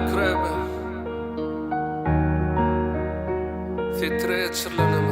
Akrebe Titreçirleneme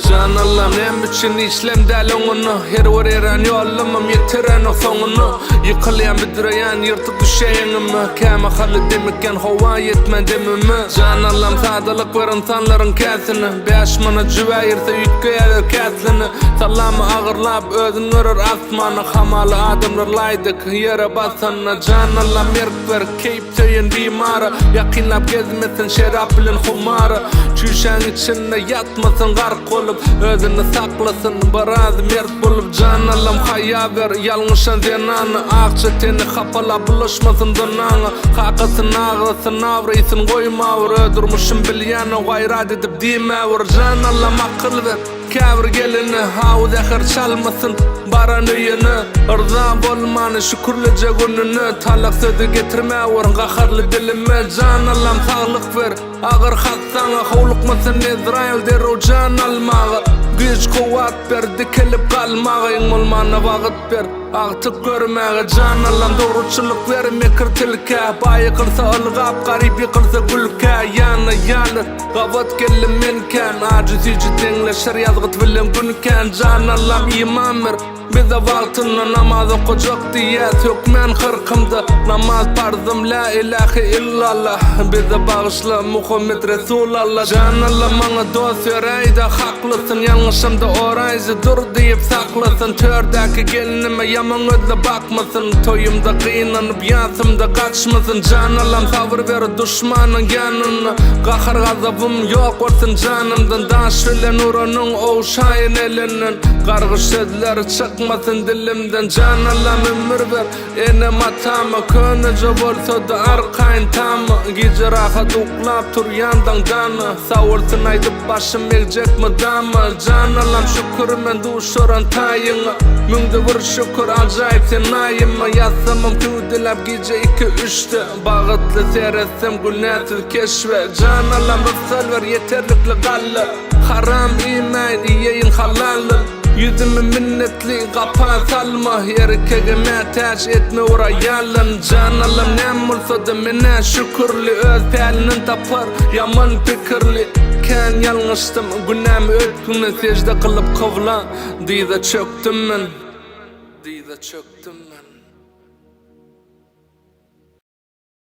Can Allah'ım nem için işlem dalonunu her vareran yollamam yetiren o sonunu Yıkılayan bidireyen yırtık düşeyenimi Kâme halı demekken hova yetmen demimi Can Allah'ım sadalık ver insanların kâsini Beşmana cüveyirse yükkeyeler kâslini Sallamı ağırlap özün görür asmanı Hamalı adımlar laydık yere basanı Can Allah'ım yerk ver keyip söyün bimara Yakinlap gezmesin şerap bilin humara Çüşen içinde yatmasın gark olup Özünü saklasın baraz mert bulup Can Allah'ım haya ver yalnışan zenanı Akça teni hapala bulaşmasın donanı Kakasın ağrısın avrayısın koymavur Öldürmüşüm bilyanı gayrat edip dimavur Can Allah'ım akıl ver Kavr gelini havu zehir çalmasın baran üyünü Rıza bolmanı şükürlece gününü Talak sözü getirmavur qaharlı dilimi Can Allah'ım sağlık ver Ağır hastanı hovlukmasın İsrail deru can almağı Güç kuvat ber dikilip kalmağı En olmanı vaqt ber Artık görmeğe Can Allah'ım doğruçuluk ver mekir tilke Bayı kılsa ılgap garip yıkılsa gülke Yanı yanı gavat gellim menken Aciz yücü denleşir yazgıt bilim günken Can Allah'ım iman ver Bize valtınla namaz okuyacak diye Sökmen hırkımda namaz farzım la ilahe illallah Bize bağışla Muhammed Resulallah Can Allah bana dost vereydi haklısın Yanlışımda orayızı dur deyip saklasın Tördeki gelinime yaman ödle bakmasın Toyumda kıynanıp yansımda kaçmasın Can Allah'ım sabır ver düşmanın yanına Kahır gazabım yok olsun canımdan Daşöyle nuranın oğuşayın elinin Kargı sözler çıkmasın dilimden Can Allah'ım ömür ver enem atama Könece bolsa da arkayın tamı Gece rahat uklap tur yandan danı Savursun aydıp başım ekecek mi damı Can Allah'ım şükür men duşuran tayını Müngde vur şükür acayip sen ayımı Yazsamam tüdülap gece 2-3'te Bağıtlı seyretsem gülnetsiz keşfe Can Allah'ım ıksal ver yeterlikli galle Haram iman iyeyin halalın Yüzümü minnetli kapağı salma Erkege metaş etme urayalın Can Allah'ım nem olsa da mene şükürlü Öz pelinin tapar yaman fikirli Ken yalnıştım günahımı ötkünü Secde kılıp kovla Dize çöktüm men